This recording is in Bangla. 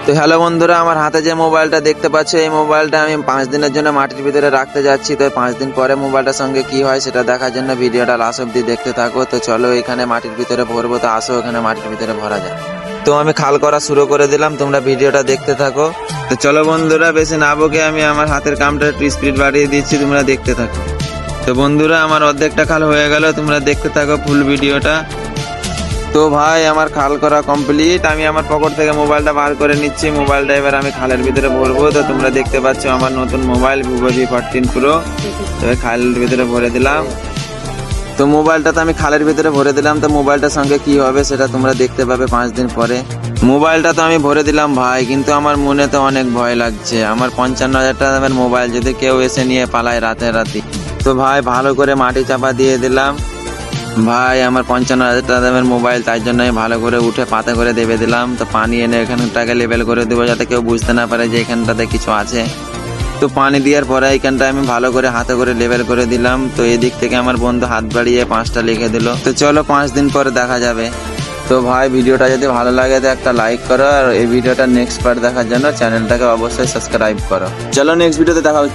তো হ্যালো বন্ধুরা, আমার হাতে যে মোবাইলটা দেখতে পাচ্ছ, এই মোবাইলটা আমি 5 দিনের জন্য মাটির ভিতরে রাখতে যাচ্ছি। তো 5 দিন পরে মোবাইলটার সঙ্গে কি হয় সেটা দেখার জন্য ভিডিওটা লাস্ট অব্দি দেখতে থাকো। তো চলো এখানে মাটির ভিতরে ভরবো, তো আসো এখানে মাটির ভিতরে ভরা যায়। তো আমি খাল করা শুরু করে দিলাম, তোমরা ভিডিওটা দেখতে থাকো। তো চলো বন্ধুরা, বেশি না বকে আমি আমার হাতের কামটা একটু স্পিড বাড়িয়ে দিচ্ছি, তোমরা দেখতে থাকো। তো বন্ধুরা, আমার অর্ধেকটা খাল হয়ে গেল, তোমরা দেখতে থাকো ফুল ভিডিওটা। তো ভাই আমার খাল করা কমপ্লিট, আমি আমার পকেট থেকে মোবাইলটা বার করে নিচ্ছি। মোবাইলটা এবার আমি খালের ভিতরে ভরবো। তো তোমরা দেখতে পাচ্ছ আমার নতুন মোবাইল Vivo V14 Pro। তো খালের ভিতরে ভরে দিলাম। তো মোবাইলটা তো আমি খালের ভিতরে ভরে দিলাম। তো মোবাইলটার সঙ্গে কি হবে সেটা তোমরা দেখতে পাবে 5 দিন পরে। মোবাইলটা তো আমি ভরে দিলাম ভাই, কিন্তু আমার মনে তো অনেক ভয় লাগছে। আমার 55,000 টাকা দামের মোবাইল যদি কেউ এসে নিয়ে পালায় রাতে রাতে। তো ভাই ভালো করে মাটি চাপা দিয়ে দিলাম। ভাই আমার 55,000 টাকা দামের মোবাইল, তাই জন্য আমি ভালো করে উঠে পাতে করে দেবে দিলাম। তো পানি এনে এখানটাকে লেবেল করে দেবো, যাতে কেউ বুঝতে না পারে যে এখানটাতে কিছু আছে। তো পানি দেওয়ার পরে এইখানটা আমি ভালো করে হাতে করে লেবেল করে দিলাম। তো এদিক থেকে আমার বন্ধু হাত বাড়িয়ে 5টা লিখে দিল। তো চলো 5 দিন পরে দেখা যাবে। তো ভাই ভিডিওটা যদি ভালো লাগে তো একটা লাইক করো, আর এই ভিডিওটা নেক্সট পার্ট দেখার জন্য চ্যানেলটাকে অবশ্যই সাবস্ক্রাইব করো। চলো নেক্সট ভিডিওতে দেখা হচ্ছে।